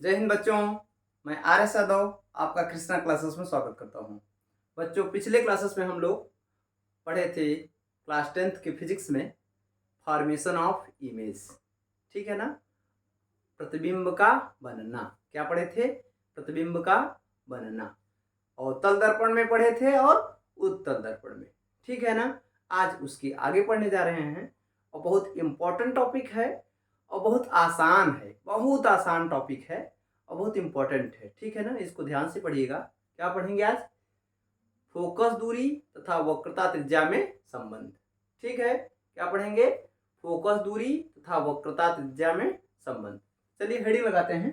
जय हिंद बच्चों। मैं आर एस यादव आपका कृष्णा क्लासेस में स्वागत करता हूं। बच्चों, पिछले क्लासेस में हम लोग पढ़े थे क्लास 10th के फिजिक्स में फॉर्मेशन ऑफ इमेज। ठीक है ना। प्रतिबिंब का बनना क्या पढ़े थे? प्रतिबिंब का बनना अवतल दर्पण में पढ़े थे और उत्तल दर्पण में। ठीक है ना। आज उसकी आगे पढ़ने जा रहे हैं और बहुत इम्पोर्टेंट टॉपिक है और बहुत आसान है, बहुत आसान टॉपिक है और बहुत इम्पोर्टेंट है। ठीक है ना। इसको ध्यान से पढ़िएगा। क्या पढ़ेंगे आज? फोकस दूरी तथा वक्रता त्रिज्या में संबंध। ठीक है। क्या पढ़ेंगे? फोकस दूरी तथा वक्रता त्रिज्या में संबंध। चलिए हेडिंग लगाते हैं।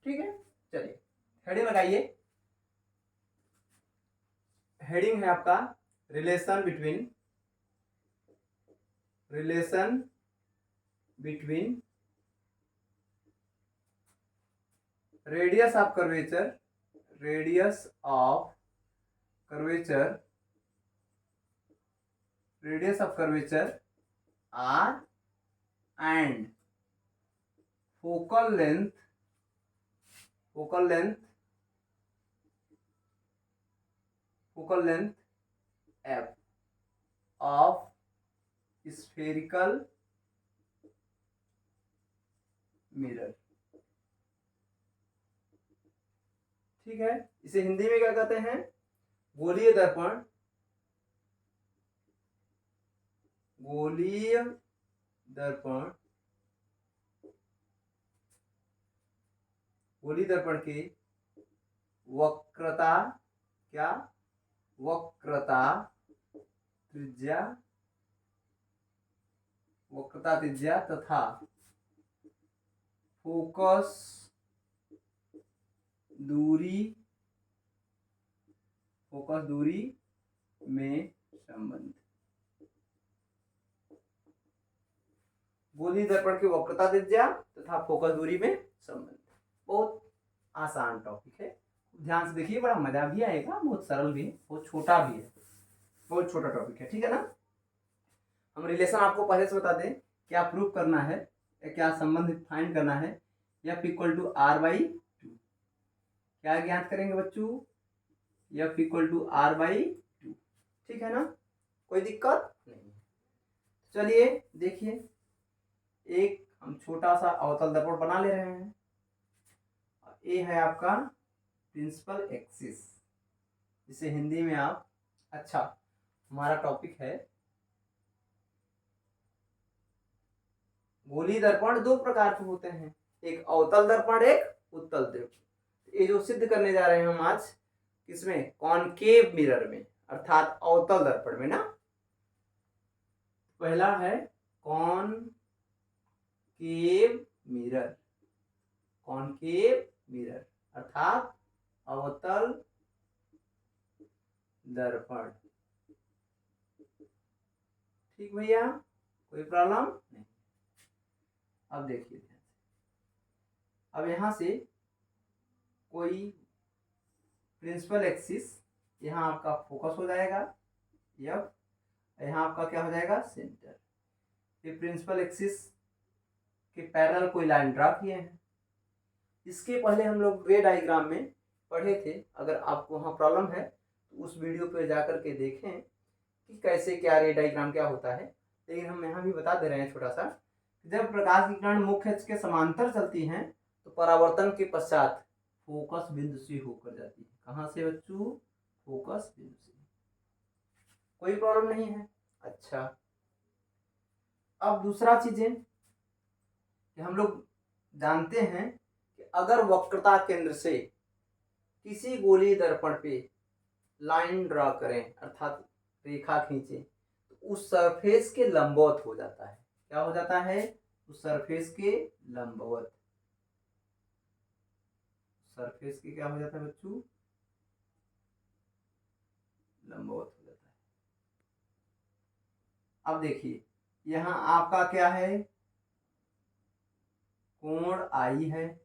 ठीक है, चलिए हेडिंग लगाइए। हेडिंग है आपका relation between radius of curvature R and focal length F of spherical mirror. ठीक है। इसे हिंदी में क्या कहते हैं? गोलीय दर्पण गोलीय दर्पण की वक्रता त्रिज्या तथा फोकस दूरी में संबंध। गोलीय दर्पण की वक्रता त्रिज्या तथा फोकस दूरी में संबंध। बहुत आसान टॉपिक है, ध्यान से देखिए। बड़ा मजा भी आएगा, बहुत सरल भी है, बहुत छोटा भी है, बहुत छोटा टॉपिक है। ठीक है ना। हम रिलेशन आपको पहले से बता दें, क्या प्रूफ करना है या क्या संबंध फाइंड करना है। F equal to R by two. क्या ज्ञात करेंगे बच्चों? F equal to R by two. ठीक है ना, कोई दिक्कत नहीं। चलिए देखिए, एक हम छोटा सा अवतल दर्पण बना ले रहे हैं। ये है आपका प्रिंसिपल एक्सिस, इसे हिंदी में आप, अच्छा हमारा टॉपिक है गोलीय दर्पण। दो प्रकार के होते हैं, एक अवतल दर्पण, एक उत्तल दर्पण। ये जो सिद्ध करने जा रहे हैं हम आज, किसमें? कॉनकेव मिरर में, अर्थात अवतल दर्पण में ना। पहला है कॉनकेव मिरर अर्थात अवतल दर्पण। ठीक भैया, कोई प्रॉब्लम नहीं। अब देखिए, अब यहां से कोई प्रिंसिपल एक्सिस, यहाँ आपका फोकस हो जाएगा, यहाँ आपका क्या हो जाएगा? सेंटर। ये प्रिंसिपल एक्सिस के पैरेलल कोई लाइन ड्रा किए हैं। इसके पहले हम लोग रे डायग्राम में पढ़े थे। अगर आपको वहाँ प्रॉब्लम है तो उस वीडियो पर जाकर के देखें कि कैसे क्या रे डायग्राम क्या होता है। लेकिन हम यहाँ भी बता दे रहे हैं छोटा सा, जब प्रकाश की किरण मुख्य अक्ष के समांतर चलती हैं तो परावर्तन के पश्चात फोकस बिंदु से होकर जाती है। कहाँ से बच्चों? फोकस बिंदु से। कोई प्रॉब्लम नहीं है। अच्छा, अब दूसरा चीजें कि हम लोग जानते हैं कि अगर वक्रता केंद्र से किसी गोलीय दर्पण पे लाइन ड्रा करें, अर्थात रेखा खींचे, तो उस सरफेस के लंबवत हो जाता है। क्या हो जाता है? उस सरफेस के लंबवत। सरफेस के क्या हो जाता है बच्चों? लंबवत हो जाता है। अब देखिए, यहां आपका क्या है? कोण आई है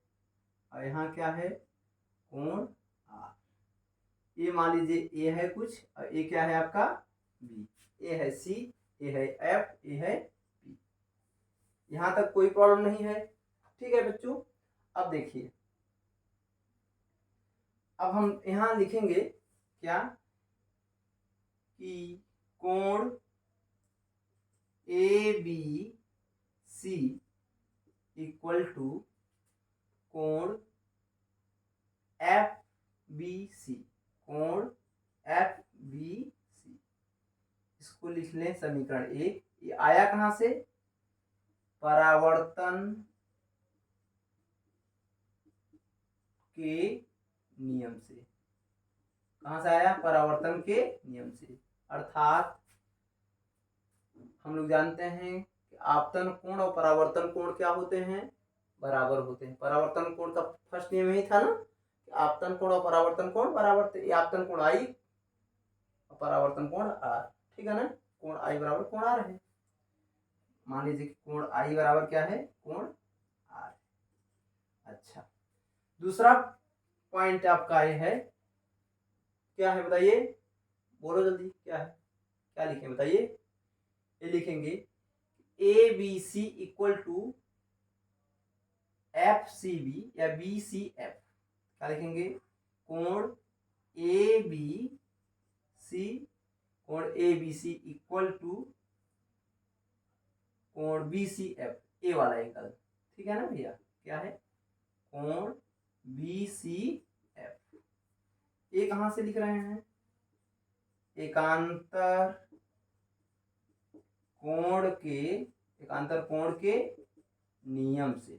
और यहाँ क्या है? कोण आर। ये मान लीजिए ए है कुछ और ए क्या है आपका? बी। ए है सी, ए है एफ, ए है पी। यहां तक कोई प्रॉब्लम नहीं है। ठीक है बच्चों। अब देखिए, अब हम यहाँ लिखेंगे क्या कि कोण ABC इक्वल टू कोण FBC, कोण FBC। इसको लिख लें समीकरण 1। ये आया कहां से? परावर्तन के नियम से। कहां से आया? परावर्तन के नियम से। अर्थात हम लोग जानते हैं कि आपतन कोण और परावर्तन कोण क्या होते हैं? बराबर होते हैं। परावर्तन कोण का फर्स्ट नियम यही था ना कि आपतन कोण और परावर्तन कोण बराबर थे। आपतन कोण आई और परावर्तन कोण आर, ठीक है ना। कोण आई बराबर कोण आर है। मान लीजिए कि कोण आई बराबर क्या है? कोण आर। अच्छा, दूसरा पॉइंट आपका ये है, क्या है बताइए? बोलो जल्दी, क्या है? क्या लिखें बताइए? ये लिखेंगे ABC इक्वल टू FCB या BCF। क्या लिखेंगे? कोण ABC इक्वल टू कोण BCF, ए वाला एंगल, ठीक है ना भैया? क्या है? कोण BCF। ये कहां से लिख रहे हैं? एकांतर कोण के नियम से।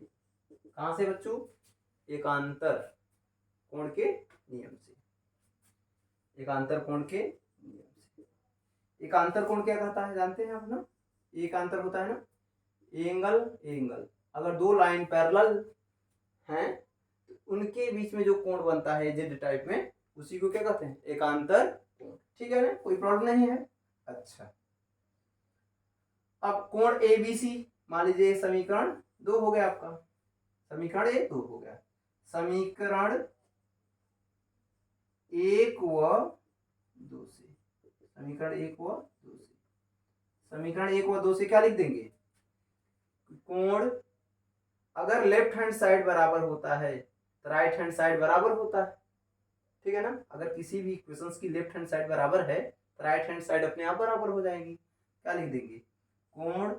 कहां से बच्चों? एकांतर कोण के नियम से। एकांतर कोण के नियम से। एकांतर कोण क्या कहता है जानते हैं आप ना? एकांतर होता है ना एंगल। अगर दो लाइन पैरेलल हैं तो उनके बीच में जो कोण बनता है जेड टाइप में, उसी को क्या कहते हैं? एकांतर कोण, ठीक है ना। कोई प्रॉब्लम नहीं है। अच्छा, अब कोण ABC, मान लीजिए समीकरण 2 हो गया आपका। समीकरण 1 2 हो गया। समीकरण 1 व 2 से, समीकरण 1 व 2 से, समीकरण 1 व 2 से क्या लिख देंगे? कोण अगर लेफ्ट हैंड साइड बराबर होता है तो राइट हैंड साइड बराबर होता है, ठीक है ना। अगर किसी भी इक्वेशंस की लेफ्ट हैंड साइड बराबर है तो राइट हैंड साइड अपने आप बराबर हो जाएगी। क्या लिख देंगे? कोण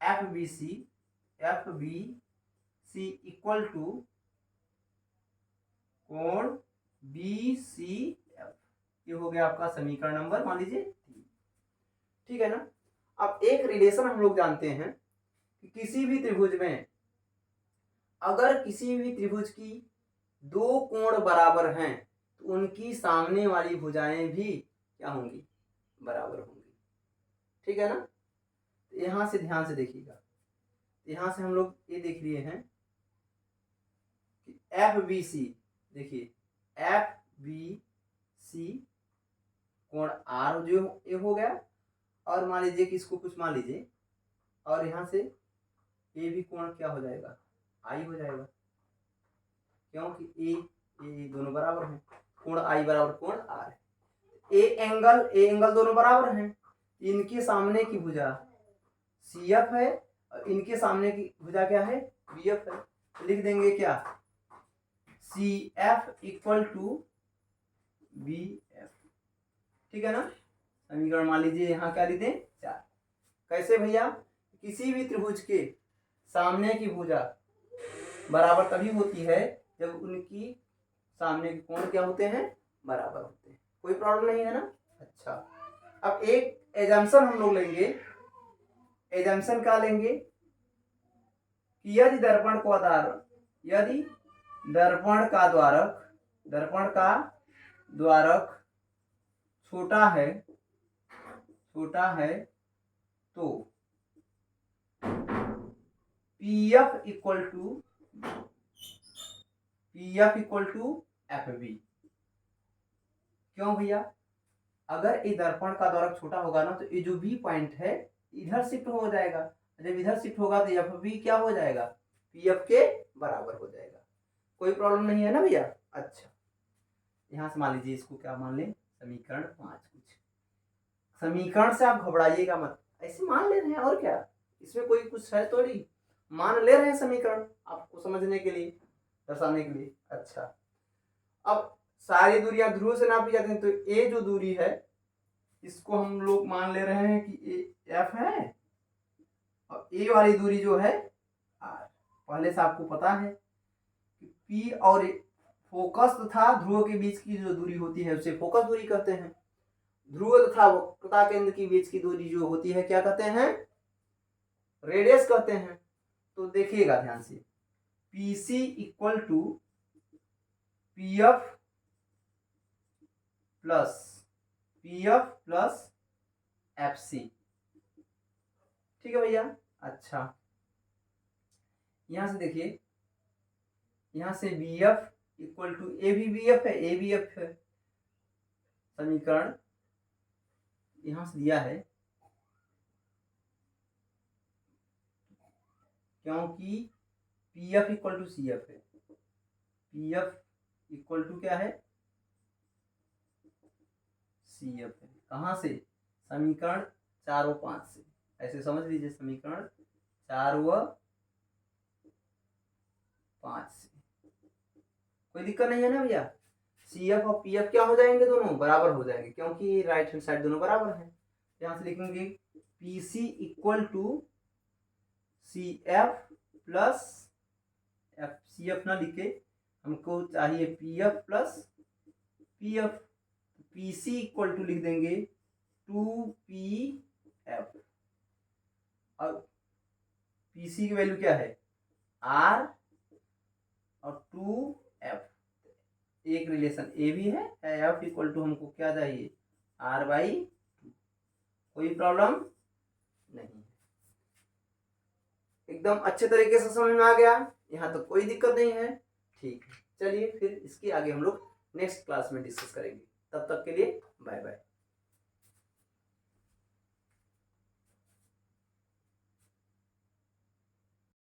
FBC इक्वल टू कोण BCF। ये हो गया आपका समीकरण नंबर मान लीजिए 3, ठीक है ना। अब एक रिलेशन हम लोग जानते हैं कि किसी भी त्रिभुज में अगर किसी भी त्रिभुज की दो कोण बराबर हैं तो उनकी सामने वाली भुजाएं भी क्या होंगी? बराबर होंगी, ठीक है ना। यहां से ध्यान से देखिएगा। यहां से हम लोग ये देख लिए हैं कि FBC, देखिए FBC कोण R जो ये हो गया, और मान लीजिए कि इसको कुछ मान लीजिए, और यहां से ये भी कोण क्या हो जाएगा? I हो जाएगा, क्योंकि ए दोनों बराबर हैं। कोण I बराबर कोण R है। ए एंगल दोनों बराबर हैं। इनके सामने की भुजा CF है और इनके सामने की भुजा क्या है? BF है। तो लिख देंगे क्या? CF इक्वल टू BF, ठीक है ना। समीकरण मान लीजिए यहाँ क्या लिख दें? 4। कैसे भैया? किसी भी त्रिभुज के सामने की भुजा बराबर तभी होती है जब उनकी सामने के कोण क्या होते हैं? बराबर होते हैं। कोई प्रॉब्लम नहीं है ना। अच्छा, अब एक एजम्पशन हम लोग लेंगे। एजम्पशन क्या लेंगे कि यदि दर्पण का द्वारक छोटा है तो PF इक्वल टू FB। क्यों भैया? अगर ये दर्पण का द्वारक छोटा होगा ना तो ये जो B पॉइंट है इधर शिफ्ट हो जाएगा। जब इधर शिफ्ट होगा तो FB क्या हो जाएगा? PF के बराबर हो जाएगा। कोई प्रॉब्लम नहीं है ना भैया। अच्छा, यहां से मान लीजिए इसको क्या मान लें? समीकरण 5। कुछ समीकरण से आप घबराइएगा मत, ऐसे मान ले रहे हैं और क्या, इसमें कोई कुछ है थोड़ी, मान ले रहे हैं समीकरण आपको समझने के लिए, दर्शाने के लिए। अच्छा, अब सारी दूरियां ध्रुव से नापी जाती हैं, तो ए जो दूरी है इसको हम लोग मान ले रहे हैं कि ए एफ है, और ए वाली दूरी जो है आर। पहले से आपको पता है कि पी और फोकस तथा ध्रुव के बीच की जो दूरी होती है उसे फोकस दूरी कहते हैं। ध्रुव तथा वक्रता केंद्र के बीच की दूरी जो होती है क्या कहते हैं? रेडियस कहते हैं। तो देखिएगा ध्यान से, PC equal to PF plus FC। ठीक है भैया। अच्छा, यहां से देखिए, यहां से BF इक्वल टू ए भी BF है, ए भी F है। समीकरण यहां से दिया है क्योंकि PF इक्वल टू CF है। PF इक्वल टू क्या है? CF है। कहां से? समीकरण 4 व 5 से। ऐसे समझ लीजिए, समीकरण 4 व 5 से। कोई दिक्कत नहीं है ना भैया? CF और PF क्या हो जाएंगे? दोनों बराबर हो जाएंगे, क्योंकि राइट हैंड साइड दोनों बराबर है। यहां से लिखेंगे PC equal to CF plus F। CF ना लिखे, हमको चाहिए PF plus PF। PC equal to लिख देंगे 2PF। और PC की वैल्यू क्या है? R और 2F। एक रिलेशन ए भी है, F इक्वल टू हमको क्या चाहिए? R/2। कोई प्रॉब्लम नहीं, एकदम अच्छे तरीके से समझ में आ गया। यहाँ तो कोई दिक्कत नहीं है। ठीक है, चलिए फिर इसके आगे हम लोग नेक्स्ट क्लास में डिस्कस करेंगे। तब तक के लिए बाय बाय।